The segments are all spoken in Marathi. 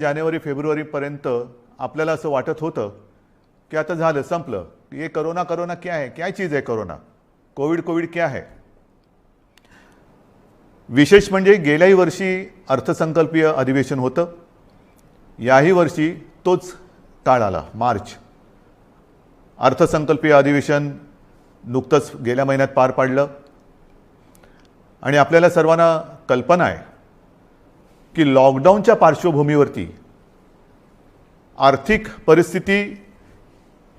जानेवारी फेब्रुवारीपर्यंत आपल्याला असं वाटत होतं की आता झालं संपलं, ये कोरोना कोरोना क्या है, क्या चीज़ है कोरोना, कोविड क्या है। विशेष म्हणजे गेल्याही वर्षी अर्थसंकल्पीय अधिवेशन होतं, याही वर्षी तोच काळ आला, मार्च। अर्थसंकल्पीय अधिवेशन नुकतंच गेल्या महिन्यात पार पाडलं आणि आपल्याला सर्वांना कल्पना आहे की लॉकडाऊनच्या पार्श्वभूमीवरती आर्थिक परिस्थिती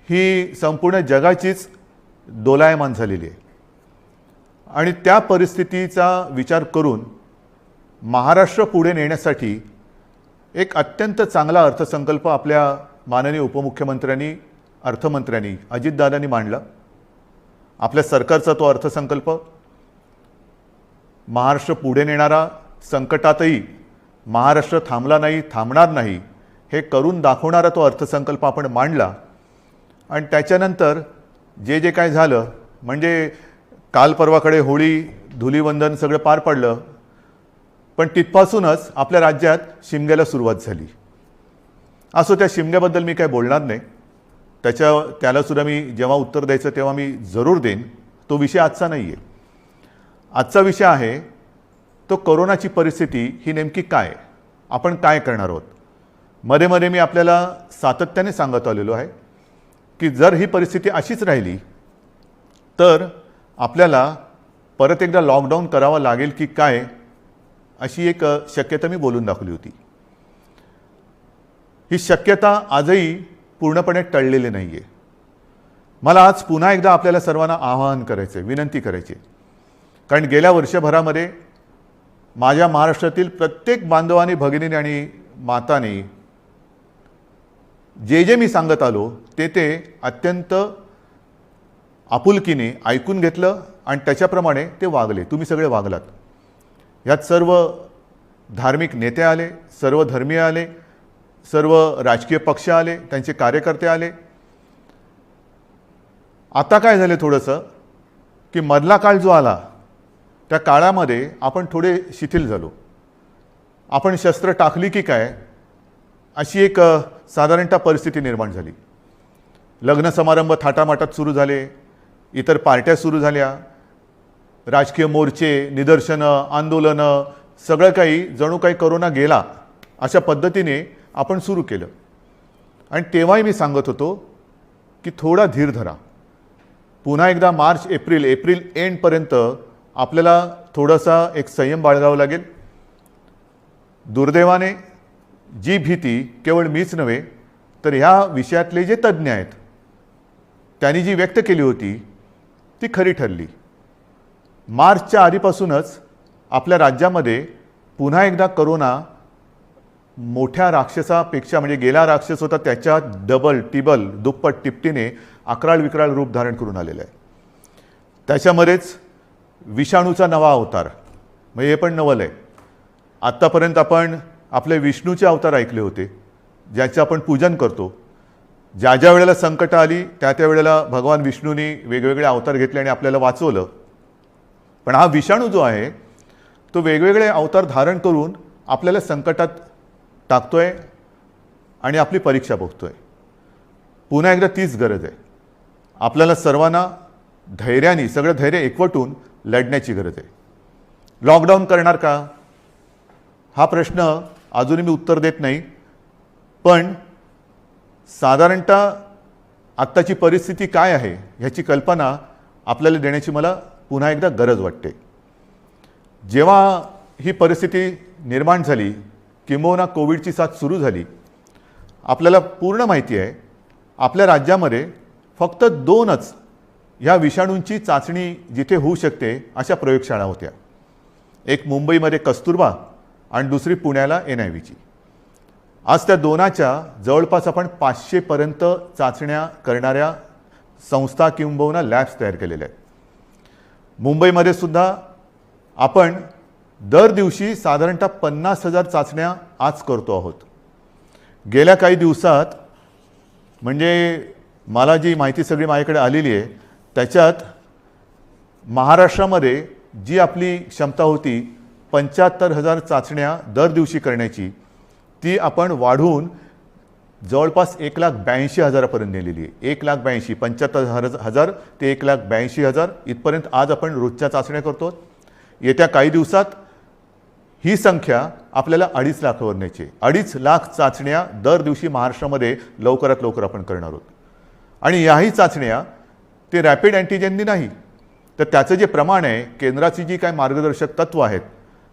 ही संपूर्ण जगाचीच दोलायमान झालेली आहे आणि त्या परिस्थितीचा विचार करून महाराष्ट्र पुढे नेण्यासाठी एक अत्यंत चांगला अर्थसंकल्प आपल्या माननीय उपमुख्यमंत्र्यांनी अर्थमंत्र्यांनी अजितदादांनी मांडला। आपल्या सरकारचा तो अर्थसंकल्प महाराष्ट्र पुढे नेणारा, संकटातही महाराष्ट्र थांबला नाही, थांबणार नाही हे करून दाखवणारा तो अर्थसंकल्प आपण मांडला। आणि त्याच्यानंतर जे जे काय झालं म्हणजे काल परवाकडे होळी धुलीवंदन सगळं पार पडलं, पण तिथपासूनच आपल्या राज्यात शिमग्याला सुरुवात झाली। असो, त्या शिमग्याबद्दल मी काय बोलणार नाही, त्याला सुद्धा मी जेव्हा उत्तर द्यायचं तेव्हा मी जरूर देईन। तो विषय आजचा नाही आहे। आजचा विषय आहे तो कोरोनाची परिस्थिती ही नेमकी काय, आपण काय करणार आहोत। मध्ये मध्ये मी आपल्याला सातत्याने सांगत आलेलो आहे की जर ही परिस्थिती अशीच राहिली तर आपल्याला परत एकदा लॉकडाऊन करावा लागेल की काय, अशी एक शक्यता मी बोलून दाखवली होती। ही शक्यता आजही पूर्णपणे टळलेली नाही आहे। मला आज पुन्हा एकदा आपल्याला सर्वांना आवाहन करायचे, विनंती करायची, कारण गेल्या वर्षभरामध्ये माझ्या महाराष्ट्रातील प्रत्येक बांधवांनी, भगिनींनी आणि मातांनी जे जे मी सांगत आलो ते अत्यंत आपुलकीने ऐकून घेतलं आणि त्याच्याप्रमाणे ते वागले। तुम्ही सगळे वागलात। यात सर्व धार्मिक नेते आले, सर्व धर्मीय आले, सर्व राजकीय पक्ष आले, त्यांचे कार्यकर्ते आले। आता काय झाले थोडंसं की मधला काळ जो आला त्या काळामध्ये आपण थोडे शिथिल झालो। आपण शस्त्र टाकली की काय अशी एक साधारणतः परिस्थिती निर्माण झाली। लग्न समारंभ थाटामाटात सुरू झाले, इतर पार्ट्या सुरू झाल्या, राजकीय मोर्चे, निदर्शनं, आंदोलनं, सगळं काही जणू काही कोरोना गेला अशा पद्धतीने आपण सुरू केलं। आणि तेव्हाही मी सांगत होतो की थोडा धीर धरा, पुन्हा एकदा मार्च एप्रिल एंडपर्यंत आपल्याला थोडासा एक संयम बाळगावा लागेल। दुर्दैवाने जी भीती केवळ मीच नव्हे तर ह्या विषयातले जे तज्ज्ञ आहेत त्यांनी जी व्यक्त केली होती ती खरी ठरली। मार्चच्या आधीपासूनच आपल्या राज्यामध्ये पुन्हा एकदा कोरोना मोठ्या राक्षसापेक्षा, म्हणजे गेला राक्षस होता त्याच्या डबल टिबल दुप्पट तिपटीने अकराळ विक्राळ रूप धारण करून आलेलं आहे। त्याच्यामध्येच विषाणूचा नवा अवतार, म्हणजे हे पण नवल आहे। आत्तापर्यंत आपण आपले विष्णूचे अवतार ऐकले होते, ज्याचे आपण पूजन करतो। ज्या ज्या वेळेला संकट आली त्या वेळेला भगवान विष्णूंनी वेगवेगळे अवतार घेतले आणि आपल्याला वाचवलं। पण हा विषाणू जो आहे तो वेगवेगळे अवतार धारण करून आपल्याला संकटात टाकतोय आणि आपली परीक्षा बघतोय। पुन्हा एकदा तीच गरज आहे, आपल्याला सर्वांना धैर्याने, सगळं धैर्य एकवटून लढण्याची गरज आहे। लॉकडाऊन करणार का हा प्रश्न अजूनही मी उत्तर देत नाही, पण साधारणतः आत्ताची परिस्थिती काय आहे ह्याची कल्पना आपल्याला देण्याची मला पुन्हा एकदा गरज वाटते। जेव्हा ही परिस्थिती निर्माण झाली, किंबहुना कोविडची साथ सुरू झाली, आपल्याला पूर्ण माहिती आहे आपल्या राज्यामध्ये फक्त 2च ह्या विषाणूंची चाचणी जिथे होऊ शकते अशा प्रयोगशाळा होत्या। एक मुंबईमध्ये कस्तुरबा आणि दुसरी पुण्याला NIVची। आज त्या दोनाच्या जवळपास आपण 500 पर्यंत चाचण्या करणाऱ्या संस्था किंबहुना लॅब्स तयार केलेल्या आहेत। मुंबईमध्ये सुद्धा आपण दर दिवशी साधारणतः 50,000 चाचण्या आज करतो आहोत। गेल्या काही दिवसात म्हणजे मला जी माहिती सगळी माझ्याकडे आलेली आहे त्याच्यात महाराष्ट्रामध्ये जी आपली क्षमता होती 75,000 चाचण्या दर दिवशी करण्याची, ती आपण वाढवून जवळपास 1,82,000पर्यंत नेलेली आहे. 1,82,000 75,000 ते 1,82,000 इथपर्यंत आज आपण रोजच्या चाचण्या करतो. येत्या काही दिवसात ही संख्या आपल्याला 2.5 लाखावर न्यायची. 2.5 लाख चाचण्या दर दिवशी महाराष्ट्रामध्ये लवकरात लवकर आपण करणार आहोत. आणि याही चाचण्या ते रॅपिड अँटीजेननी नाही, तर त्याचं जे प्रमाण आहे, केंद्राची जी काय मार्गदर्शक तत्व आहेत,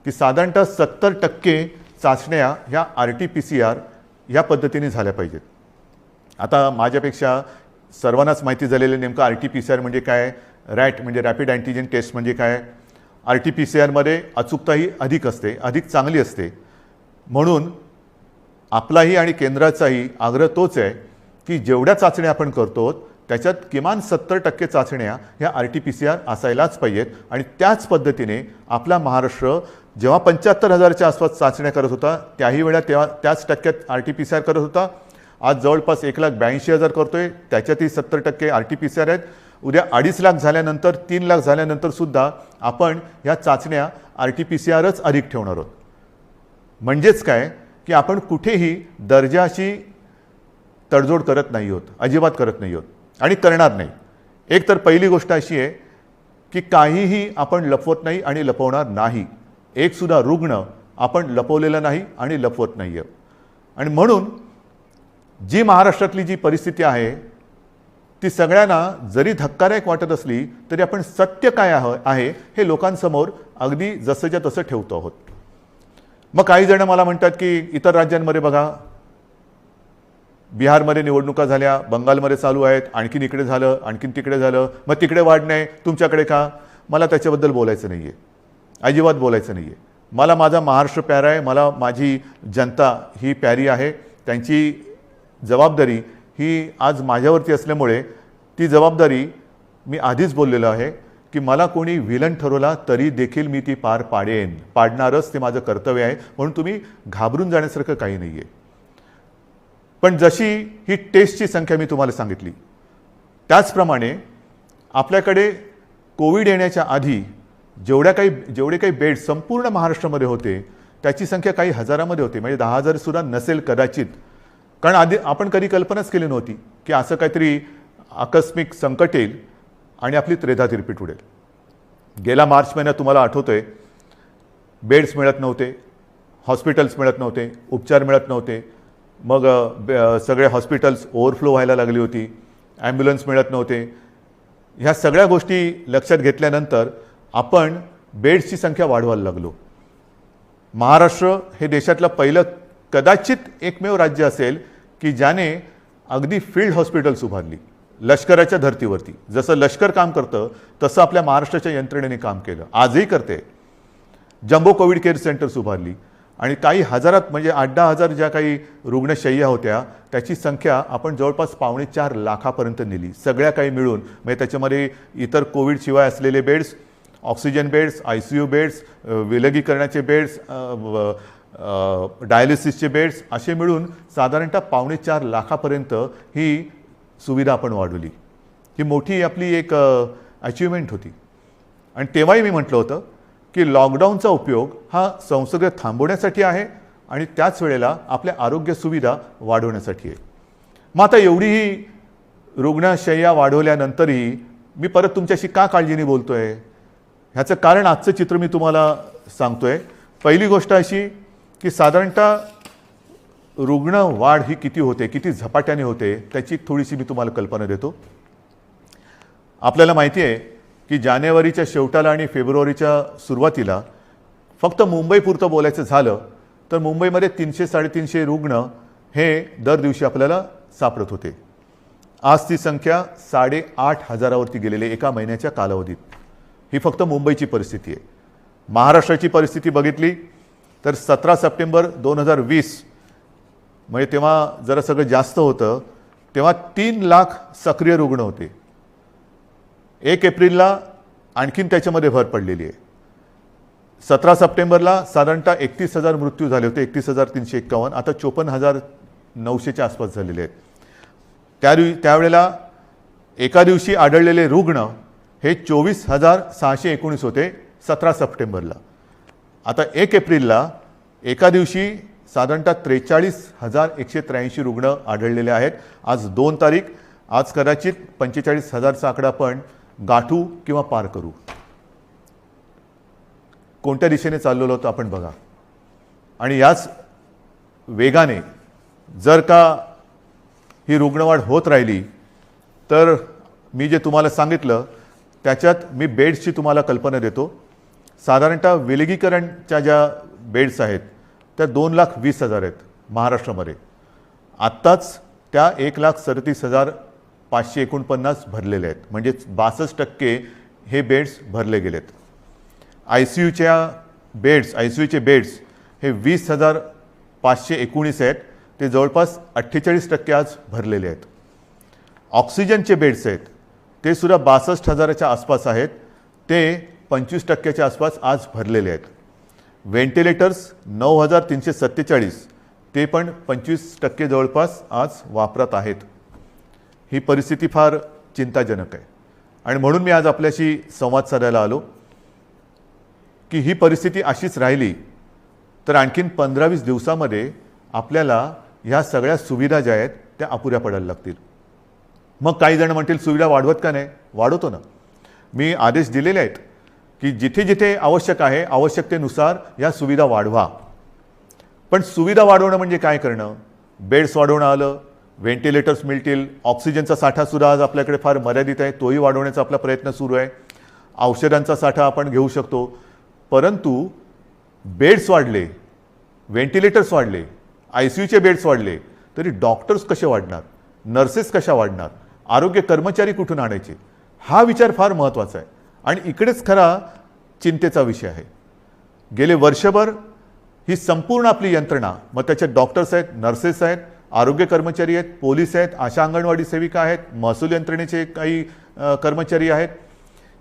ती साधारणतः 70% चाचण्या ह्या RT-PCR ह्या पद्धतीने झाल्या पाहिजेत. आता माझ्यापेक्षा सर्वांनाच माहिती झालेलं नेमकं RT-PCR म्हणजे काय, रॅट म्हणजे रॅपिड अँटीजेन टेस्ट म्हणजे काय. RT-PCRमध्ये अचूकताही अधिक असते, अधिक चांगली असते. म्हणून आपलाही आणि केंद्राचाही आग्रह तोच आहे की जेवढ्या चाचण्या आपण करतो त्याच्यात किमान 70% चाचण्या ह्या RT-PCR असायलाच पाहिजेत. आणि त्याच पद्धतीने आपला महाराष्ट्र जेव्हा 75,000च्या आसपास चाचण्या करत होता त्याही वेळा त्याच टक्क्यात RT-PCR करत होता. आज जवळपास 1,82,000 करतोय, त्याच्यातही 70% RT-PCR आहेत. उद्या 2.5 लाख झाल्यानंतर 3 लाख झाल्यानंतर सुद्धा आपण ह्या चाचण्या RT-PCRच अधिक ठेवणार आहोत. म्हणजेच काय की आपण कुठेही दर्जाची तडजोड करत नाही आहोत, अजिबात करत नाही आहोत आणि करणार नाही. एक तर पहिली गोष्ट अशी आहे की काहीही आपण लपवत नाही आणि लपवणार नाही. एक सुद्धा रुग्ण आपण लपवलेला नाही आणि लपवत नाही आहे. आणि म्हणून जी महाराष्ट्रातली जी परिस्थिती आहे ती सगळ्यांना जरी धक्कादायक वाटत असली तरी आपण सत्य काय आहे हे लोकांसमोर अगदी जसंच्या तसं ठेवतो आहोत. मग काही जण मला म्हणतात की इतर राज्यांमध्ये बघा, बिहारमध्ये निवडणुका झाल्या, बंगालमध्ये चालू आहेत, आणखीन इकडे झालं, आणखीन तिकडे झालं, मग तिकडे वाढ नाही, तुमच्याकडे का. मला त्याच्याबद्दल बोलायचं नाही आहे, अजिबात बोलायचं नाही आहे. मला माझा महाराष्ट्र प्यारा आहे, मला माझी जनता ही प्यारी आहे. त्यांची जबाबदारी ही आज माझ्यावरती असल्यामुळे ती जबाबदारी मी आधीच बोललेलो आहे की मला कोणी विलन ठरवला तरी देखील मी ती पार पाडणारच, ते माझं कर्तव्य आहे. म्हणून तुम्ही घाबरून जाण्यासारखं काही नाही आहे. पण जशी ही टेस्टची संख्या मी तुम्हाला सांगितली त्याचप्रमाणे आपल्याकडे कोविड येण्याच्या आधी जेवढे काही बेड संपूर्ण महाराष्ट्रामध्ये होते त्याची संख्या काही हजारामध्ये होती, म्हणजे 10,000 सुद्धा नसेल कदाचित. कारण आधी आपण कधी कल्पनाच केली नव्हती की असं काहीतरी आकस्मिक संकट येईल आणि आपली त्रेधा तिरपीट उडेल. गेला मार्च महिन्यात तुम्हाला आठवतंय, बेड्स मिळत नव्हते, हॉस्पिटल्स मिळत नव्हते, उपचार मिळत नव्हते. मग सगळे हॉस्पिटल्स ओव्हरफ्लो व्हायला लागली होती, ॲम्ब्युलन्स मिळत नव्हते. ह्या सगळ्या गोष्टी लक्षात घेतल्यानंतर आपण बेड्सची संख्या वाढवायला लागलो. महाराष्ट्र हे देशातलं पहिलं कदाचित एकमेव राज्य असेल की ज्याने अगदी फील्ड हॉस्पिटल्स उभारली लष्कराच्या धर्तीवरती. जसं लष्कर काम करतं तसं आपल्या महाराष्ट्राच्या यंत्रणेने काम केलं, आजही करते. जम्बो कोविड केअर सेंटर्स उभारली आणि काही हजारात म्हणजे 8-10 ज्या काही रुग्णशय्या होत्या त्याची संख्या आपण जवळपास 3.25 लाखापर्यंत नेली, सगळ्या काही मिळून. म्हणजे त्याच्यामध्ये इतर कोविडशिवाय असलेले beds, oxygen beds, ICU beds, विलगीकरणाचे बेड्स, डायलिसिसचे बेड्स असे मिळून साधारणतः 3.25 लाखापर्यंत ही सुविधा आपण वाढवली. ही मोठी आपली एक अचिव्हमेंट होती. आणि तेव्हाही मी म्हटलं होतं की लॉकडाऊनचा उपयोग हा संसर्ग थांबवण्यासाठी आहे आणि त्याच वेळेला आपल्या आरोग्य सुविधा वाढवण्यासाठी आहे. मग आता एवढीही रुग्णशय्या वाढवल्यानंतरही मी परत तुमच्याशी का काळजीने बोलतोय ह्याचं कारण आजचं चित्र मी तुम्हाला सांगतोय. पहिली गोष्ट अशी की साधारणतः रुग्ण वाढ ही किती होते, किती झपाट्याने होते त्याची थोडीशी मी तुम्हाला कल्पना देतो. आपल्याला माहिती आहे की जानेवारीच्या शेवटाला आणि फेब्रुवारीच्या सुरुवातीला फक्त मुंबईपुरतं बोलायचं झालं तर मुंबईमध्ये 300-350 रुग्ण हे दर दिवशी आपल्याला सापडत होते. आज ती संख्या 8,500वरती गेलेली एका महिन्याच्या कालावधीत. ही फक्त मुंबईची परिस्थिती आहे. महाराष्ट्राची परिस्थिती बघितली तर 17 सप्टेंबर 2020 म्हणजे तेव्हा जरा सगळं जास्त होतं, तेव्हा 3 लाख सक्रिय रुग्ण होते. 1 एप्रिलला आणखीन त्याच्यामध्ये भर पडलेली आहे. 17 सप्टेंबरला साधारणतः 31,000 मृत्यू झाले होते, 31,351. आता 54,900च्या आसपास झालेले आहेत. त्यावेळेला एका दिवशी आढळलेले रुग्ण हे 24,619 होते 17 सप्टेंबरला. आता 1 एप्रिलला एका दिवशी साधारणतः 43,183 रुग्ण आढळलेले आहेत. आज 2 तारीख. आज कदाचित 45,000चा आकडा आपण गाठू किंवा पार करू. कोणत्या दिशेने चाललेलो होतो आपण बघा. आणि याच वेगाने जर का ही रुग्णवाढ होत राहिली तर मी जे तुम्हाला सांगितलं त्याच्यात मी बेड्सची तुम्हाला कल्पना देतो. साधारणतः विलगीकरणच्या ज्या बेड्स आहेत त्या 2,20,000 आहेत महाराष्ट्रामध्ये. आत्ताच त्या 1,37,549 भरलेले आहेत. म्हणजे 62% हे बेड्स भरले गेलेत. आयसीयूचे बेड्स हे 20,519 आहेत. ते जवळपास 48% आज भरलेले आहेत. ऑक्सिजनचे बेड्स आहेत ते सुद्धा 62,000च्या आसपास आहेत. ते 25%च्या आसपास आज भरलेले आहेत. व्हेंटिलेटर्स 9,347 ते पण 25% जवळपास आज वापरात आहेत. ही परिस्थिती फार चिंताजनक आहे. आणि म्हणून मी आज आपल्याशी संवाद साधायला आलो की ही परिस्थिती अशीच राहिली तर आणखीन 15-20 दिवसामध्ये आपल्याला ह्या सगळ्या सुविधा ज्या आहेत त्या अपुऱ्या पडायला लागतील. मग काही जण म्हणतील सुविधा वाढवत का नाही? वाढवतो ना. मी आदेश दिलेले आहेत की जिथे जिथे आवश्यक आहे आवश्यकतेनुसार या सुविधा वाढवा. पण सुविधा वाढवणं म्हणजे काय करणं? बेड्स वाढवणं आलं, व्हेंटिलेटर्स मिळतील, ऑक्सिजनचा साठासुद्धा आज आपल्याकडे फार मर्यादित आहे, तोही वाढवण्याचा आपला प्रयत्न सुरू आहे. औषधांचा साठा आपण घेऊ शकतो. परंतु बेड्स वाढले, व्हेंटिलेटर्स वाढले, आयसीयूचे बेड्स वाढले तरी डॉक्टर्स कसे वाढणार? नर्सेस कशा वाढणार? आरोग्य कर्मचारी कुठून आणायचे? हा विचार फार महत्त्वाचा आहे. आणि इकडेच खरा चिंतेचा विषय आहे. गेले वर्षभर ही संपूर्ण आपली यंत्रणा, मग त्याच्यात डॉक्टर्स आहेत, नर्सेस आहेत, आरोग्य कर्मचारी आहेत, पोलीस आहेत, आशा अंगणवाडी सेविका आहेत, महसूल यंत्रणेचे काही कर्मचारी आहेत,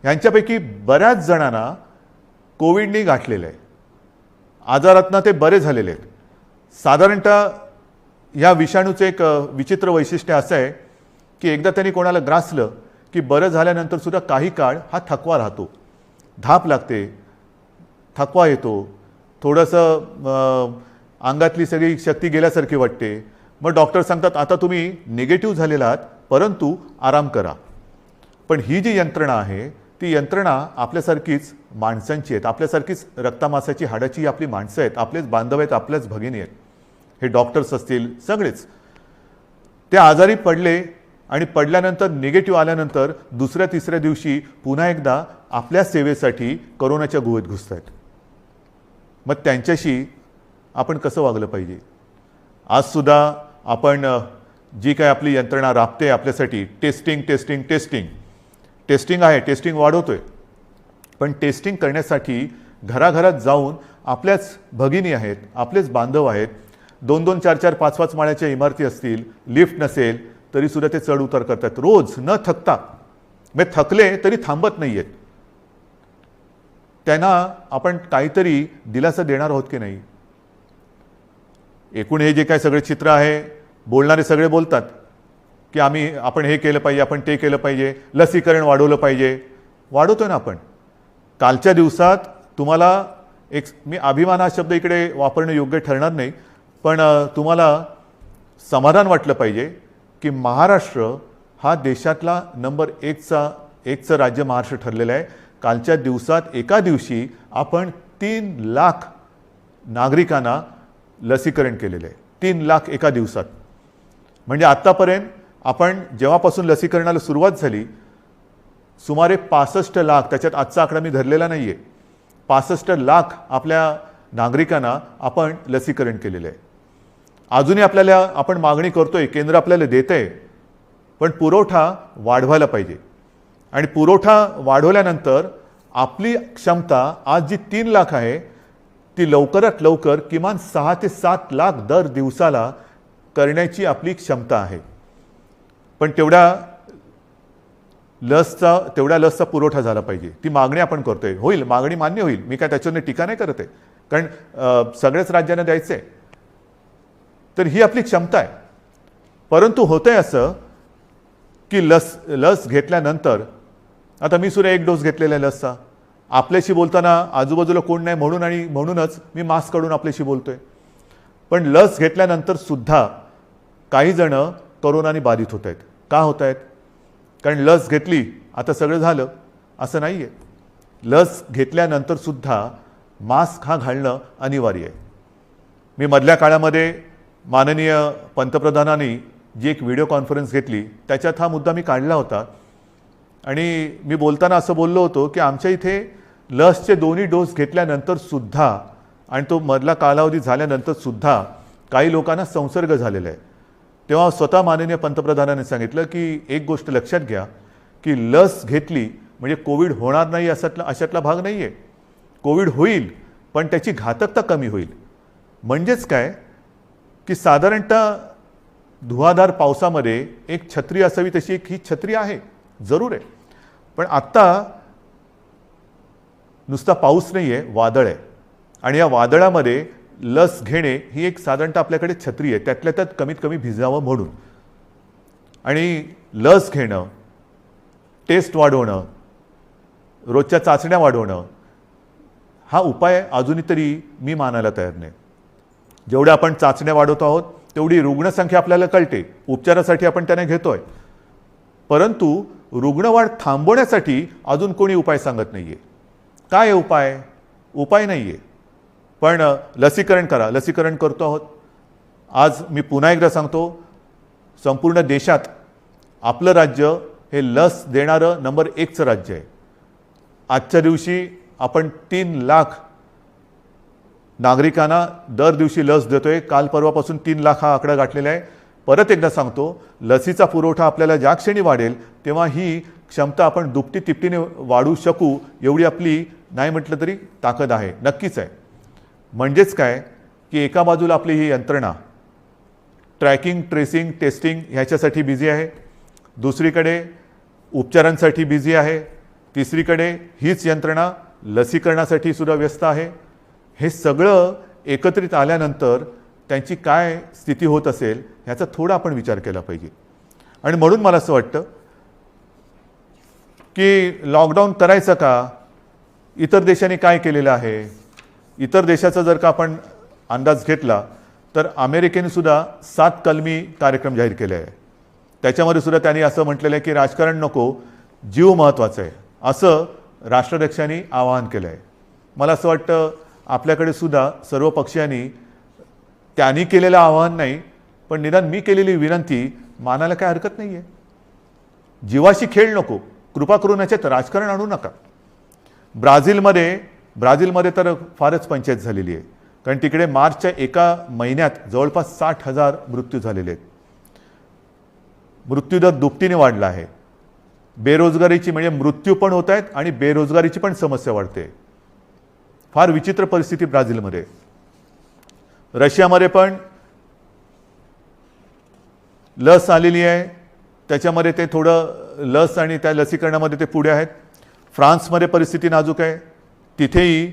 यांच्यापैकी बऱ्याच जणांना कोविडने गाठलेलं आहे. आजारातनं ते बरे झालेले आहेत. साधारणतः या विषाणूचं एक विचित्र वैशिष्ट्य असं आहे की एकदा त्यांनी कोणाला ग्रासलं की बरं झाल्यानंतर सुद्धा काही काळ हा थकवा राहतो, धाप लागते, थकवा येतो, थोडंसं अंगातली सगळी शक्ती गेल्यासारखी वाटते. मग डॉक्टर सांगतात आता तुम्ही निगेटिव्ह झालेला आहात परंतु आराम करा. पण ही जी यंत्रणा आहे ती यंत्रणा आपल्यासारखीच माणसांची आहेत, आपल्यासारखीच रक्तामासाची हाडाची आपली माणसं आहेत, आपलेच बांधव आहेत, आपल्याच भगिनी आहेत. हे डॉक्टर्स असतील सगळेच ते आजारी पडले आणि पडल्यानंतर निगेटिव्ह आल्यानंतर दुसऱ्या तिसऱ्या दिवशी पुन्हा एकदा आपल्या सेवेसाठी कोरोनाच्या गुहेत घुसत आहेत. मग त्यांच्याशी आपण कसं वागलं पाहिजे? आजसुद्धा आपण जी काय आपली यंत्रणा राबते आपल्यासाठी, टेस्टिंग टेस्टिंग टेस्टिंग टेस्टिंग आहे, टेस्टिंग वाढवतोय. पण टेस्टिंग करण्यासाठी घराघरात जाऊन आपल्याच भगिनी आहेत, आपलेच बांधव आहेत, 2-2, 4-4, 5-5 माळ्याच्या इमारती असतील, लिफ्ट नसेल तरीसुद्धा ते चढ उतार करतात रोज न थकता. मग थकले तरी थांबत नाही आहेत. त्यांना आपण काहीतरी दिलासा देणार आहोत की नाही? एकूण हे जे काय सगळे चित्र आहे, बोलणारे सगळे बोलतात की आपण हे केलं पाहिजे, आपण ते केलं पाहिजे, लसीकरण वाढवलं पाहिजे. वाढवतोय ना आपण. कालच्या दिवसात तुम्हाला मी अभिमान हा शब्द इकडे वापरणं योग्य ठरणार नाही, पण तुम्हाला समाधान वाटलं पाहिजे की महाराष्ट्र हा देशातला नंबर 1चं राज्य महाराष्ट्र ठरलेलं आहे. कालच्या दिवसात एका दिवशी आपण 3 लाख नागरिकांना लसीकरण केलेलं आहे. 3 लाख एका दिवसात. म्हणजे आत्तापर्यंत आपण जेव्हापासून लसीकरणाला सुरुवात झाली सुमारे 65 लाख, त्याच्यात आजचा आकडा मी धरलेला नाही आहे, 65 लाख आपल्या नागरिकांना आपण लसीकरण केलेलं आहे. अजूनही आपण मागणी करतोय, केंद्र आपल्याला देत आहे, पण पुरवठा वाढवायला पाहिजे. आणि पुरवठा वाढवल्यानंतर आपली क्षमता आज जी 3 लाख आहे ती लवकरात लवकर किमान 6 ते 7 लाख दर दिवसाला करण्याची आपली क्षमता आहे. पण तेवढ्या लसचा पुरवठा झाला पाहिजे. ती मागणी आपण करतोय. होईल, मागणी मान्य होईल, मी काय त्याच्यावर टीका नाही करत आहे, कारण सगळ्याच राज्यांना द्यायचं आहे. तर ही आपली क्षमता आहे. परंतु होतंय असं की लस घेतल्यानंतर, आता मी सुद्धा 1 डोस घेतलेला आहे लसचा. आपल्याशी बोलताना आजूबाजूला कोण नाही म्हणूनच मी मास्क काढून आपल्याशी बोलतोय. पण लस घेतल्यानंतर सुद्धा काही जण कोरोनाने बाधित होत आहेत. का होत आहेत? कारण लस घेतली आता सगळं झालं असं नाही आहे. लस घेतल्यानंतर सुद्धा मास्क हा घालणं अनिवार्य आहे. मी मधल्या काळामध्ये माननीय पंतप्रधानांनी जी एक व्हिडिओ कॉन्फरन्स घेतली त्याच्यात हा मुद्दा मी काढला होता आणि मी बोलताना असं बोललो होतो की आमच्या इथे लसचे दोन्ही डोस घेतल्यानंतर सुद्धा आणि तो मधला कालावधी झाल्यानंतर सुद्धा काही लोकांना संसर्ग झालेला आहे. तेव्हा स्वतः माननीय पंतप्रधानांनी सांगितलं की एक गोष्ट लक्षात घ्या की लस घेतली म्हणजे कोविड होणार नाही अशातला भाग नाही आहे. कोविड होईल पण त्याची घातकता कमी होईल. म्हणजेच काय की साधारणतः धुवाधार पावसामध्ये एक छत्री असावी तशी एक ही छत्री आहे, जरूर आहे. पण आत्ता नुसता पाऊस नाही आहे, वादळ आहे आणि या वादळामध्ये लस घेणे ही एक साधारणतः आपल्याकडे छत्री आहे, त्यातल्या त्यात कमीत कमी भिजावं म्हणून. आणि लस घेणं, टेस्ट वाढवणं, रोजच्या चाचण्या वाढवणं हा उपाय अजूनही तरी मी मानायला तयार नाही. जेवढ्या आपण चाचण्या वाढवतो आहोत तेवढी रुग्णसंख्या आपल्याला कळते, उपचारासाठी आपण त्याने घेतोय. परंतु रुग्णवाढ थांबवण्यासाठी अजून कोणी उपाय सांगत नाही आहे. काय उपाय? उपाय नाही आहे. पण लसीकरण करा, लसीकरण करतो आहोत. आज मी पुन्हा एकदा सांगतो, संपूर्ण देशात आपलं राज्य हे लस देणारं नंबर 1चं राज्य आहे. आजच्या दिवशी आपण 3 लाख नागरिकांना दर दिवशी लस देतोय. काल परवापासून 3 लाख हा आकडा गाठलेला आहे. परत एकदा सांगतो, लसीचा पुरवठा आपल्याला ज्या क्षणी वाढेल तेव्हा ही क्षमता आपण दुपटी तिपटीने वाढवू शकू एवढी आपली नाही म्हटलं तरी ताकद आहे, नक्कीच आहे. म्हणजेच काय की एका बाजूला आपली ही यंत्रणा ट्रॅकिंग, ट्रेसिंग, टेस्टिंग ह्याच्यासाठी बिझी आहे, दुसरीकडे उपचारांसाठी बिझी आहे, तिसरीकडे हीच यंत्रणा लसीकरणासाठी सुद्धा व्यस्त आहे. हे सगळं एकत्रित आल्यानंतर त्यांची काय स्थिती होत असेल ह्याचा थोडा आपण विचार केला पाहिजे. आणि म्हणून मला असं वाटतं की लॉकडाऊन करायचं का? इतर देशांनी काय केलेलं आहे? इतर देशाचा जर का आपण अंदाज घेतला तर अमेरिकेने सुद्धा 7 कलमी कार्यक्रम जाहीर केले आहे. त्याच्यामध्ये सुद्धा त्यांनी असं म्हटलेलं आहे की राजकारण नको, जीव महत्त्वाचा आहे, असं राष्ट्राध्यक्षांनी आवाहन केलं आहे. मला असं वाटतं आपल्याकडे सुद्धा सर्व पक्षीयांनी त्यांनी केलेलं आवाहन नाही पण निदान मी केलेली विनंती मानायला काय हरकत नाही आहे. जीवाशी खेळ नको, कृपा करून याच्यात राजकारण आणू नका. ब्राझीलमध्ये तर फारच पंचायत झालेली आहे, कारण तिकडे मार्चच्या एका महिन्यात जवळपास 60,000 मृत्यू झालेले आहेत. मृत्यूदर दुपटीने वाढला आहे. बेरोजगारीची म्हणजे मृत्यू पण होत आहेत आणि बेरोजगारीची पण समस्या वाढते. फार विचित्र परिस्थिती ब्राझीलमध्ये. रशियामध्ये पण लस आलेली आहे, त्याच्यामध्ये ते थोडं लस आणि त्या लसीकरणामध्ये ते पुढे आहेत. फ्रान्समध्ये परिस्थिती नाजूक आहे. तिथेही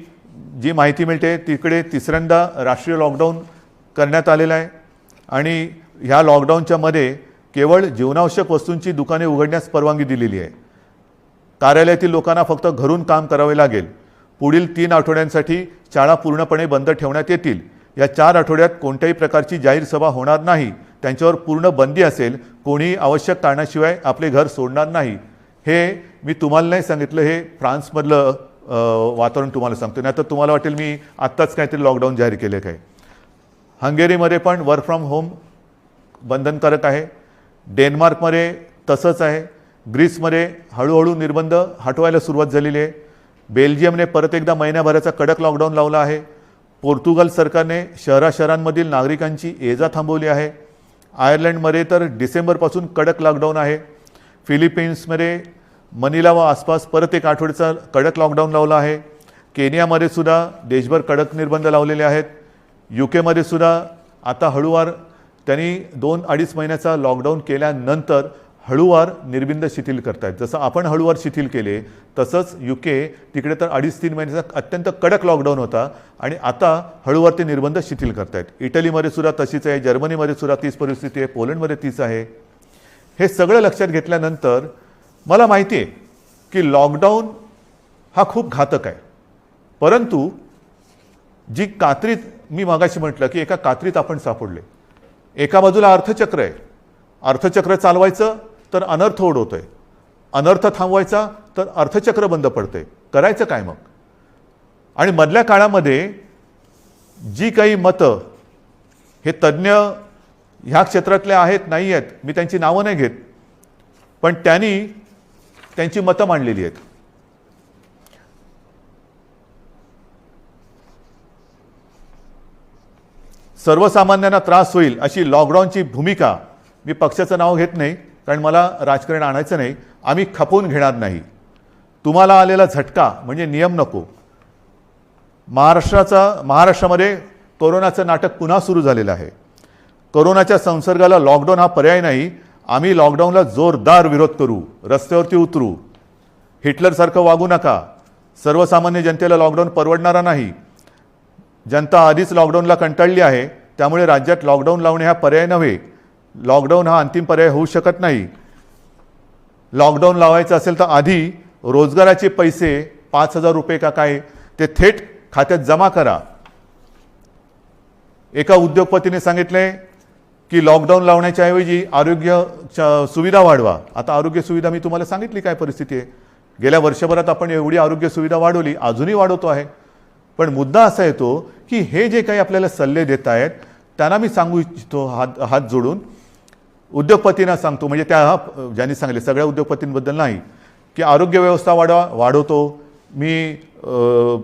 जी माहिती मिळते तिकडे तिसऱ्यांदा राष्ट्रीय लॉकडाऊन करण्यात आलेला आहे आणि ह्या लॉकडाऊनच्या मध्ये केवळ जीवनावश्यक वस्तूंची दुकाने उघडण्यास परवानगी दिलेली आहे. कार्यालयातील लोकांना फक्त घरून काम करावे लागेल. पुढील 3 आठवड्यांसाठी शाळा पूर्णपणे बंद ठेवण्यात येतील. या 4 आठवड्यात कोणत्याही प्रकारची जाहीर सभा होणार नाही. त्यांच्यावर पूर्ण बंदी असेल. कोणीही आवश्यक कारणाशिवाय आपले घर सोडणार नाही. हे मी तुम्हाला नाही सांगितलं, हे फ्रान्समधलं वातावरण तुम्हाला सांगतो. नाही तर तुम्हाला वाटेल मी आत्ताच काहीतरी लॉकडाऊन जाहीर केले काय. हंगेरीमध्ये पण वर्क फ्रॉम होम बंधनकारक आहे. डेन्मार्कमध्ये तसंच आहे. ग्रीसमध्ये हळूहळू निर्बंध हटवायला सुरुवात झालेली आहे. बेल्जियमने परत एकदा महिन्याभराचा कडक लॉकडाऊन लावला आहे. पोर्तुगाल सरकारने शहरांमधील नागरिकांची ये-जा थांबवली आहे. आयर्लंडमध्ये तर डिसेंबरपासून कडक लॉकडाऊन आहे. फिलिपिन्समध्ये मनिला व आसपास परत 1 आठवड्याचा कडक लॉकडाऊन लावला आहे. केनियामध्ये सुद्धा देशभर कडक निर्बंध लावलेले आहेत. UK सुद्धा आता हळूवार त्यांनी 2-2.5 महिन्याचा लॉकडाऊन केल्यानंतर हळूवार निर्बंध शिथिल करतायत. जसं आपण हळूवार शिथिल केले तसंच UK तिकडे तर 2.5-3 महिन्याचा अत्यंत कडक लॉकडाऊन होता आणि आता हळूवार ते निर्बंध शिथिल करतायत. इटलीमध्ये सुद्धा तशीच आहे. जर्मनीमध्ये सुद्धा तीच परिस्थिती आहे. पोलंडमध्ये तीच आहे. हे सगळं लक्षात घेतल्यानंतर मला माहिती आहे की लॉकडाऊन हा खूप घातक आहे, परंतु जी कात्रीत मी मगाशी म्हटलं की एका कात्रीत आपण सापडले. एका बाजूला अर्थचक्र आहे, अर्थचक्र चालवायचं तर अनर्थ ओढवतोय, अनर्थ थांबवायचा तर अर्थचक्र बंद पडतंय. करायचं काय मग? आणि मधल्या काळामध्ये जी काही मतं हे तज्ज्ञ ह्या क्षेत्रातले आहेत नाही आहेत, मी त्यांची नावं नाही घेत, पण त्यांनी त्यांची मतं मांडलेली आहेत. सर्वसामान्यांना त्रास होईल अशी लॉकडाऊनची भूमिका, मी पक्षाचं नाव घेत नाही कारण मला राजकारण आणायचं नाही, आम्ही खपवून घेणार नाही. तुम्हाला आलेला झटका म्हणजे नियम नको. महाराष्ट्रामध्ये कोरोनाचं नाटक पुन्हा सुरू झालेलं आहे. कोरोनाच्या संसर्गाला लॉकडाऊन हा पर्याय नाही. आम्ही लॉकडाऊनला जोरदार विरोध करू, रस्त्यावरती उतरू. हिटलरसारखं वागू नका. सर्वसामान्य जनतेला लॉकडाऊन परवडणारा नाही. जनता आधीच लॉकडाऊनला कंटाळली आहे, त्यामुळे राज्यात लॉकडाऊन लावणे हा पर्याय नव्हे. लॉकडाऊन हा अंतिम पर्याय होऊ शकत नाही. लॉकडाऊन लावायचं असेल तर आधी रोजगाराचे पैसे 5,000 रुपये का काय ते थेट खात्यात जमा करा. एका उद्योगपतीने सांगितले की लॉकडाऊन लावण्याच्या ऐवजी आरोग्य सुविधा वाढवा. आता आरोग्य सुविधा मी तुम्हाला सांगितली काय परिस्थिती आहे. गेल्या वर्षभरात आपण एवढी आरोग्य सुविधा वाढवली, अजूनही वाढवतो आहे. पण मुद्दा असा येतो की हे जे काही आपल्याला सल्ले देत आहेत त्यांना मी सांगू इच्छितो हात जोडून, उद्योगपतींना सांगतो, म्हणजे त्या ज्यांनी सांगले सगळ्या उद्योगपतींबद्दल नाही, की आरोग्य व्यवस्था वाढवतो मी,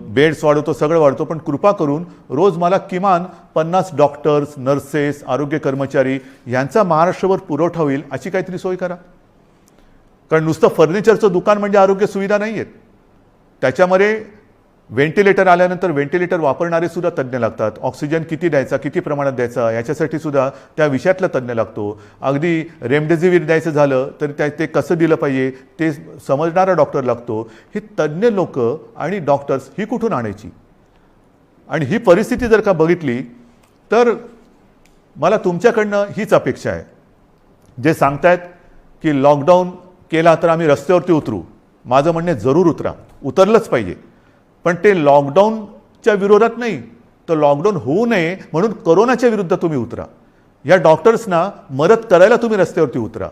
बेड्स वाढवतो, सगळं वाढवतो, पण कृपा करून रोज मला किमान 50 डॉक्टर्स, नर्सेस, आरोग्य कर्मचारी यांचा महाराष्ट्रभर पुरवठा होईल अशी काहीतरी सोय करा. कारण नुसतं फर्निचरचं दुकान म्हणजे आरोग्य सुविधा नाही आहेत. त्याच्यामध्ये व्हेंटिलेटर आल्यानंतर व्हेंटिलेटर वापरणारे सुद्धा तज्ज्ञ लागतात. ऑक्सिजन किती द्यायचा, किती प्रमाणात द्यायचा याच्यासाठी सुद्धा त्या विषयातला तज्ज्ञ लागतो. अगदी रेमडेसिवीर द्यायचं झालं तर ते कसं दिलं पाहिजे ते समजणारा डॉक्टर लागतो. ही तज्ज्ञ लोक आणि डॉक्टर्स ही कुठून आणायची? आणि ही परिस्थिती जर का बघितली तर मला तुमच्याकडनं हीच अपेक्षा आहे. जे सांगतायत की लॉकडाऊन केला तर आम्ही रस्त्यावरती उतरू, माझं म्हणणे जरूर उतरा, उतरलंच पाहिजे. पण ते लॉकडाऊनच्या विरोधात नाही, तर लॉकडाऊन होऊ नये म्हणून कोरोनाच्या विरुद्ध तुम्ही उतरा. या डॉक्टर्सना मदत करायला तुम्ही रस्त्यावरती उतरा.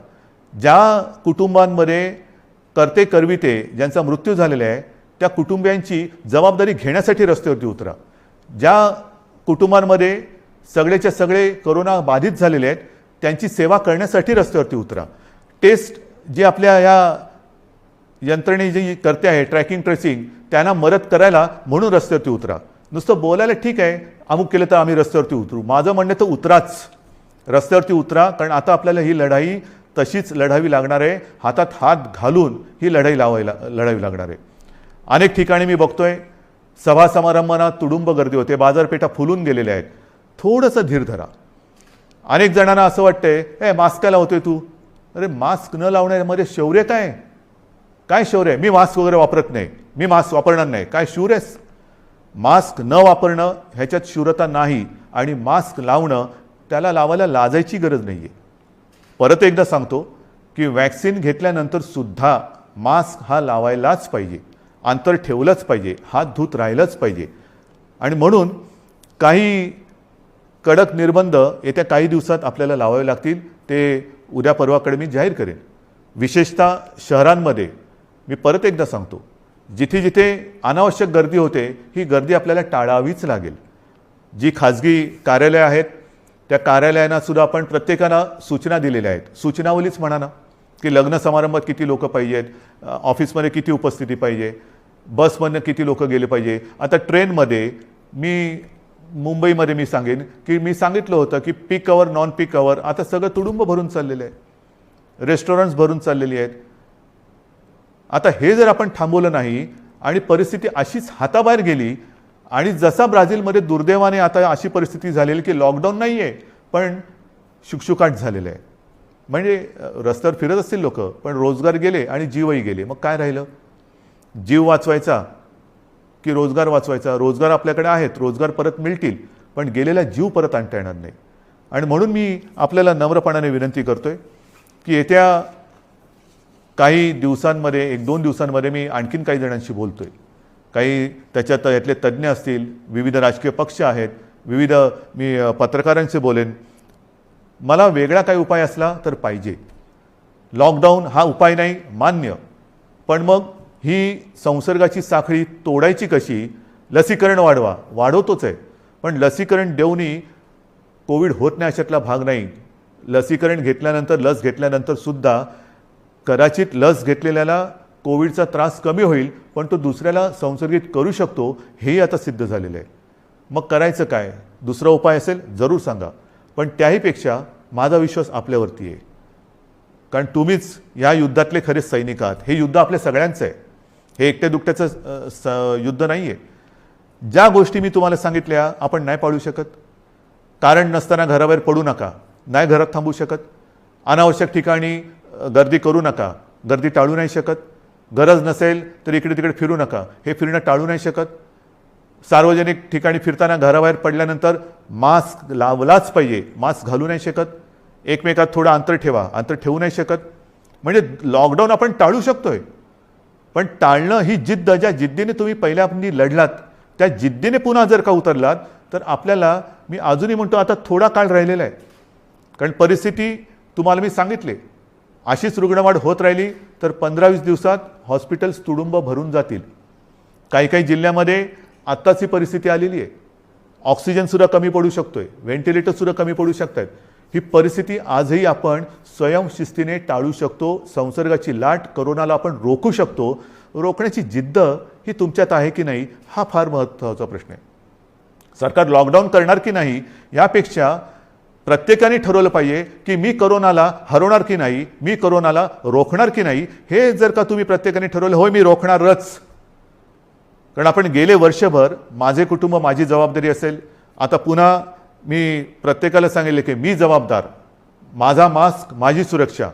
ज्या कुटुंबांमध्ये करते करविते ज्यांचा मृत्यू झालेला आहे त्या कुटुंबियांची जबाबदारी घेण्यासाठी रस्त्यावरती उतरा. ज्या कुटुंबांमध्ये सगळेच्या सगळे कोरोना बाधित झालेले आहेत त्यांची सेवा करण्यासाठी रस्त्यावरती उतरा. टेस्ट जे आपल्या या यंत्रणे जी करते आहे ट्रॅकिंग ट्रेसिंग त्यांना मदत करायला म्हणून रस्त्यावरती उतरा. नुसतं बोलायला ठीक आहे अमुक केलं तर आम्ही रस्त्यावरती उतरू, माझं म्हणणं तर उतराच, रस्त्यावरती उतरा. कारण आता आपल्याला ही लढाई तशीच लढावी लागणार आहे. हातात हात घालून ही लढाई लढावी लागणार आहे. अनेक ठिकाणी मी बघतोय सभा समारंभांना तुडुंब गर्दी होते, बाजारपेठा फुलून गेलेल्या आहेत. थोडंसं धीर धरा. अनेक जणांना असं वाटतंय मास्क काय लावतोय तू? अरे मास्क न लावण्यामध्ये शौर्य काय शौर्य आहे? मी मास्क वगैरे वापरत नाही, मी मास्क वापरणार नाही, काय शूर आहेस? मास्क न वापरणं ह्याच्यात शूरता नाही. आणि मास्क लावणं त्याला लावायला लाजायची गरज नाही आहे. परत एकदा सांगतो की वॅक्सिन घेतल्यानंतर सुद्धा मास्क हा लावायलाच पाहिजे, अंतर ठेवलंच पाहिजे, हात धुत राहिलंच पाहिजे. आणि म्हणून काही कडक निर्बंध येत्या काही दिवसात आपल्याला लावावे लागतील. ते उद्या परवाकडे मी जाहीर करेन. विशेषतः शहरांमध्ये मी परत एकदा सांगतो, जिथे जिथे अनावश्यक गर्दी होते ही गर्दी आपल्याला टाळावीच लागेल. जी खाजगी कार्यालय आहेत त्या कार्यालयांना सुद्धा आपण प्रत्येकाला सूचना दिलेल्या आहेत. सूचनावलीच म्हणा ना, की लग्न समारंभात किती लोक पाहिजेत, ऑफिसमध्ये किती उपस्थिती पाहिजे, बसमधनं किती लोक गेले पाहिजे. आता ट्रेनमध्ये मुंबईमध्ये मी सांगेन की मी सांगितलं होतं की पीक अवर नॉन पीक अवर आता सगळं तुडुंब भरून चाललेलं आहे, रेस्टॉरंट्स भरून चाललेली आहेत. आता हे जर आपण थांबवलं नाही आणि परिस्थिती अशीच हाताबाहेर गेली आणि जसा ब्राझीलमध्ये दुर्दैवाने आता अशी परिस्थिती झालेली की लॉकडाऊन नाही आहे पण शुकशुकाट झालेलं आहे, म्हणजे रस्त्यावर फिरत असतील लोक पण रोजगार गेले आणि जीवही गेले. मग काय राहिलं? जीव वाचवायचा की रोजगार वाचवायचा? रोजगार आपल्याकडे आहेत, रोजगार परत मिळतील, पण गेलेला जीव परत आणता येणार नाही. आणि म्हणून मी आपल्याला नम्रपणाने विनंती करतोय की येत्या काही दिवसांमध्ये 1-2 दिवसांमध्ये मी आणखीन काही जणांशी बोलतोय. काही त्यातले तज्ज्ञ असतील, विविध राजकीय पक्ष आहेत, विविध मी पत्रकारांशी बोलेन, मला वेगळा काही उपाय असला तर पाहिजे. लॉकडाऊन हा उपाय नाही, मान्य, पण मग ही संसर्गाची साखळी तोडायची कशी? लसीकरण वाढवतोच आहे, पण लसीकरण देऊनही कोविड होत नाही अशातला भाग नाही. लसीकरण घेतल्यानंतर, लस घेतल्यानंतर सुद्धा कदाचित लस घेतलेल्याला कोविडचा त्रास कमी होईल, पण तो दुसऱ्याला संसर्गित करू शकतो, हेही आता सिद्ध झालेलं आहे. मग करायचं काय? दुसरा उपाय असेल जरूर सांगा, पण त्याहीपेक्षा माझा विश्वास आपल्यावरती आहे, कारण तुम्हीच या युद्धातले खरे सैनिक आहात. हे युद्ध आपल्या सगळ्यांचं आहे, हे एकट्या दुकट्याचं युद्ध नाही आहे. ज्या गोष्टी मी तुम्हाला सांगितल्या आपण नाही पाळू शकत, कारण नसताना घराबाहेर पडू नका, नाही घरात थांबू शकत, अनावश्यक ठिकाणी गर्दी करू नका, गर्दी टाळू नाही शकत, गरज नसेल तर इकडे तिकडे फिरू नका, हे फिरणं टाळू नाही शकत, सार्वजनिक ठिकाणी फिरताना घराबाहेर पडल्यानंतर मास्क लावलाच पाहिजे, मास्क घालू नाही शकत, एकमेकात थोडं अंतर ठेवा, अंतर ठेवू नाही शकत. म्हणजे लॉकडाऊन आपण टाळू शकतोय, पण टाळणं ही जिद्द, ज्या जिद्दीने तुम्ही पहिल्या लढलात त्या जिद्दीने पुन्हा जर का उतरलात तर आपल्याला, मी अजूनही म्हणतो आता थोडा काळ राहिलेला आहे, कारण परिस्थिती तुम्हाला मी सांगितले, अशीच रुग्णवाढ होत राहिली तर 15-20 दिवसात हॉस्पिटल्स तुडुंब भरून जातील. काही काही जिल्ह्यामध्ये आत्ताच ही परिस्थिती आलेली आहे, ऑक्सिजनसुद्धा कमी पडू शकतोय, व्हेंटिलेटरसुद्धा कमी पडू शकतात. ही परिस्थिती आजही आपण स्वयंशिस्तीने टाळू शकतो. संसर्गाची लाट, कोरोनाला आपण रोखू शकतो. रोखण्याची जिद्द ही तुमच्यात आहे की नाही, हा फार महत्त्वाचा प्रश्न आहे. सरकार लॉकडाऊन करणार की नाही यापेक्षा प्रत्येकाने ठरवलं पाहिजे की मी कोरोनाला हरवणार की नाही, मी कोरोनाला रोखणार की नाही. हे जर का तुम्ही प्रत्येकाने ठरवलं, होय मी रोखणारच, कारण आपण गेले वर्षभर माझे कुटुंब माझी जबाबदारी असेल, आता पुन्हा मी प्रत्येकाला सांगितले की मी जबाबदार, माझा मास्क माझी सुरक्षा,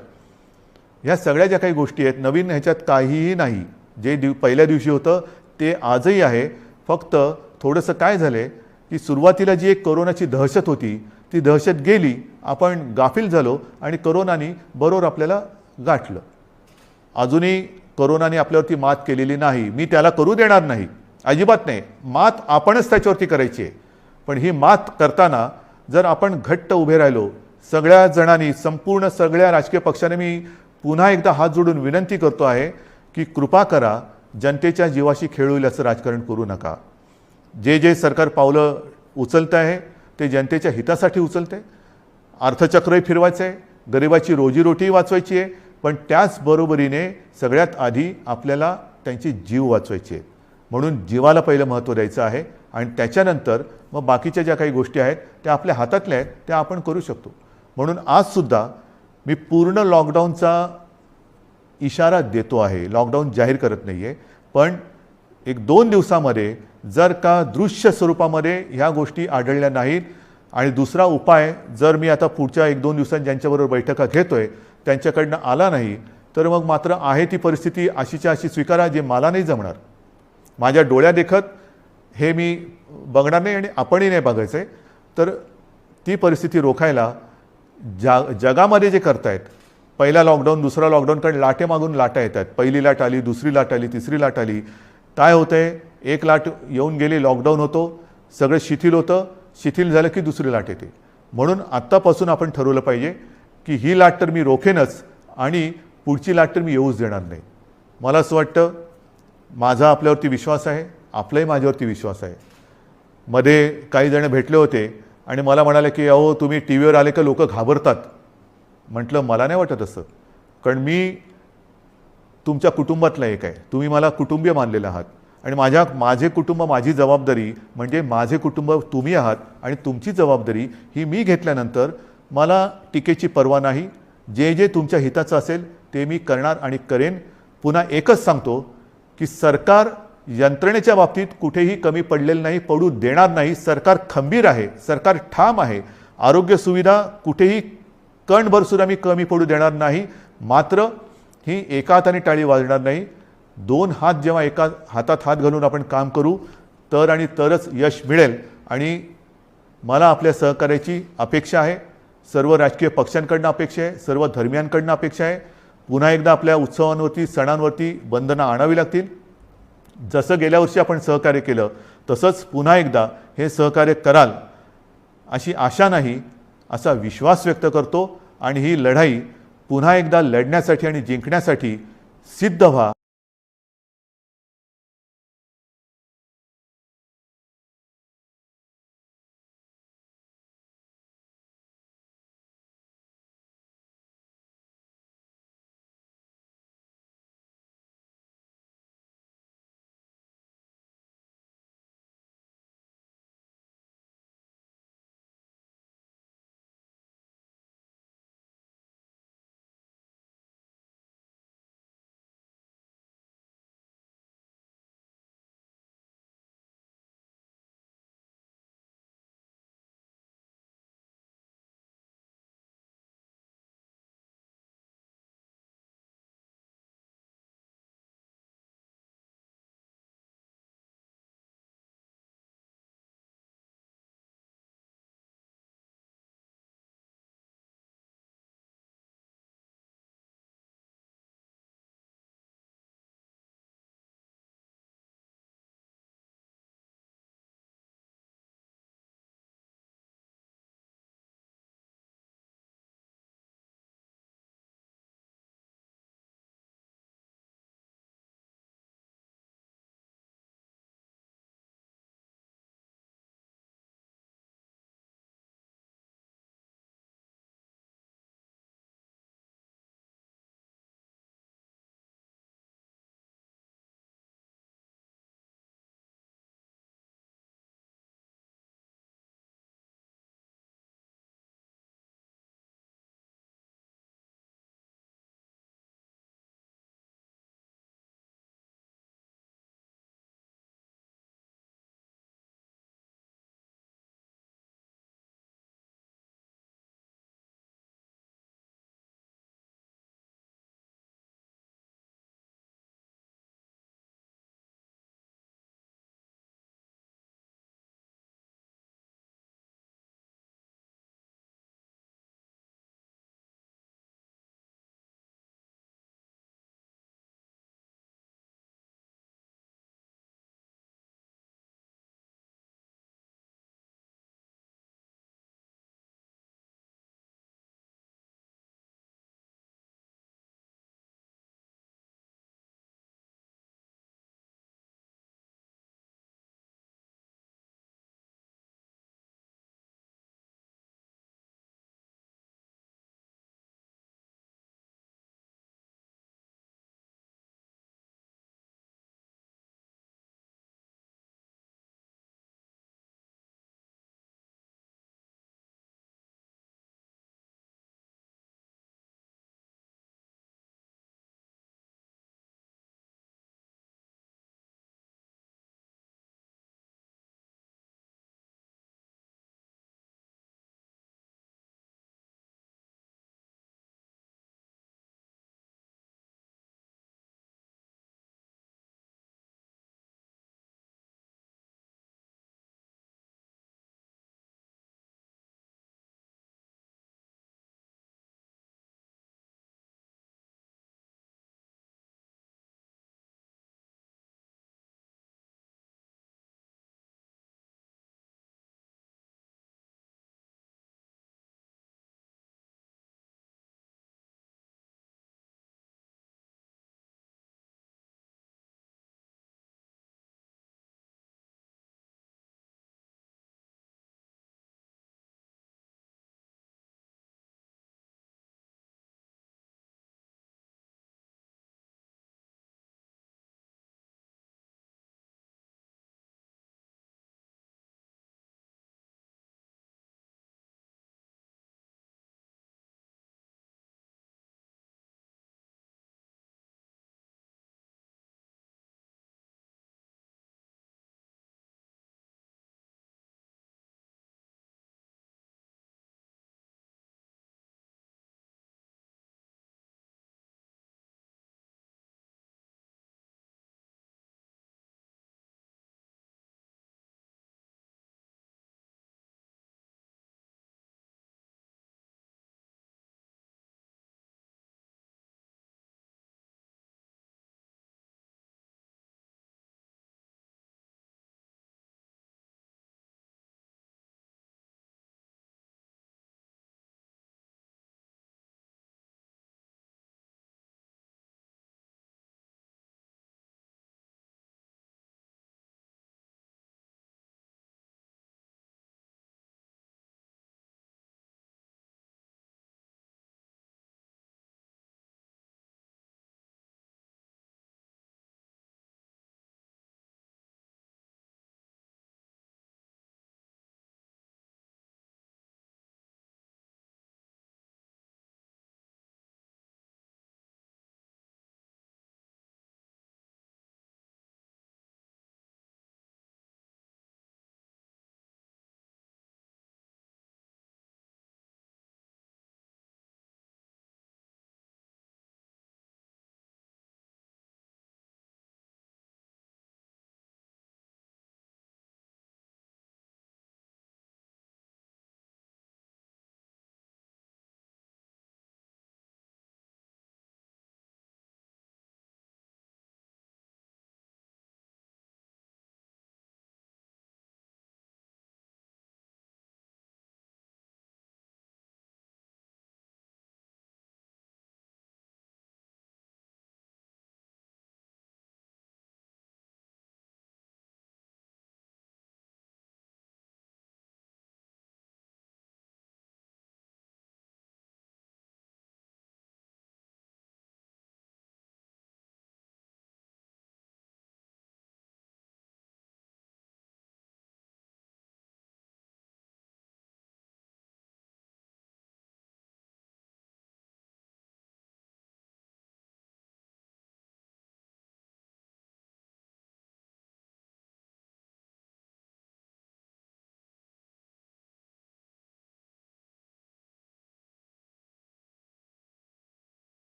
ह्या सगळ्या ज्या काही गोष्टी आहेत नवीन ह्याच्यात काहीही नाही. जे पहिल्या दिवशी होतं ते आजही आहे. फक्त थोडंसं काय झालं आहे की सुरुवातीला जी एक कोरोनाची दहशत होती ती दहशत गेली, आपण गाफील झालो आणि कोरोनाने बरोबर आपल्याला गाठलं. अजूनही कोरोनाने आपल्यावरती मात केलेली नाही, मी त्याला करू देणार नाही, अजिबात नाही. मात आपणच त्याच्यावरती करायची आहे. पण ही मात करताना जर आपण घट्ट उभे राहिलो सगळ्या जणांनी, संपूर्ण सगळ्या राजकीय पक्षाने, मी पुन्हा एकदा हात जोडून विनंती करतो आहे की कृपा करा, जनतेच्या जीवाशी खेळ होईल असं राजकारण करू नका. जे सरकार पावलं उचलत आहे ते जनतेच्या हितासाठी उचलते. अर्थचक्रही फिरवायचं आहे, गरिबाची रोजीरोटी वाचवायची आहे, पण त्याचबरोबरीने सगळ्यात आधी आपल्याला त्यांची जीव वाचवायची आहे. म्हणून जीवाला पहिलं महत्त्व द्यायचं आहे आणि त्याच्यानंतर मग बाकीच्या ज्या काही गोष्टी आहेत त्या आपल्या हातातल्या आहेत त्या आपण करू शकतो. म्हणून आजसुद्धा मी पूर्ण लॉकडाऊनचा इशारा देतो आहे, लॉकडाऊन जाहीर करत नाही आहे, पण 1-2 दिवसामध्ये जर का दृश्य स्वरूपामध्ये ह्या गोष्टी आढळल्या नाहीत आणि दुसरा उपाय जर मी आता पुढच्या 1-2 दिवसांत ज्यांच्याबरोबर बैठका घेतोय त्यांच्याकडनं आला नाही तर मग मात्र आहे ती परिस्थिती अशीच्या अशी स्वीकारा, जे मला नाही जमणार. माझ्या डोळ्या देखत हे मी बघणार नाही आणि आपणही नाही बघायचं आहे. तर ती परिस्थिती रोखायला जगामध्ये जे करतायत, पहिला लॉकडाऊन दुसरा लॉकडाऊन, कारण लाटे मागून लाटा येतात, पहिली लाट आली, दुसरी लाट आली, तिसरी लाट आली. काय होतं आहे, एक लाट येऊन गेली, लॉकडाऊन होतो, सगळं शिथिल होतं, शिथिल झालं की दुसरी लाट येते. म्हणून आत्तापासून आपण ठरवलं पाहिजे की ही लाट तर मी रोखेनच आणि पुढची लाट तर मी येऊच देणार नाही. मला असं वाटतं, माझा आपल्यावरती विश्वास आहे, आपलाही माझ्यावरती विश्वास आहे. मध्ये काही जण भेटले होते आणि मला म्हणाले की अहो तुम्ही टी व्हीवर आले का लोक घाबरतात. म्हटलं मला नाही वाटत असं, कारण मी तुमच्या कुटुंबातला एक आहे, तुम्ही मला कुटुंबीय मानलेलं आहात आणि माझे कुटुंब माझी जबाबदारी, म्हणजे माझे कुटुंब तुम्ही आहात आणि तुमची जबाबदारी ही मी घेतल्यानंतर मला टीकेची पर्वा नाही. जे तुमच्या हिताचं असेल ते मी करणार आणि करेन. पुन्हा एकच सांगतो की सरकार यंत्रणेच्या बाबतीत कुठेही कमी पडलेलं नाही, पडू देणार नाही. सरकार खंबीर आहे, सरकार ठाम आहे. आरोग्य सुविधा कुठेही कणभरसुद्धा मी कमी पडू देणार नाही. मात्र ही एका हाताने टाळी वाजणार नाही. 2 हात जेव्हा एका हातात हात घालून आपण काम करू तर आणि तरच यश मिळेल. आणि मला आपल्या सहकार्याची अपेक्षा आहे, सर्व राजकीय पक्षांकडनं अपेक्षा आहे, सर्व धर्मियांकडनं अपेक्षा आहे. पुन्हा एकदा आपल्या उत्सवांवरती, सणांवरती बंधनं आणावी लागतील. जसं गेल्या वर्षी आपण सहकार्य केलं तसंच पुन्हा एकदा हे सहकार्य कराल अशी आशा नाही, असा विश्वास व्यक्त करतो आणि ही लढाई पुन्हा एकदा लढण्यासाठी आणि जिंकण्यासाठी सिद्ध व्हा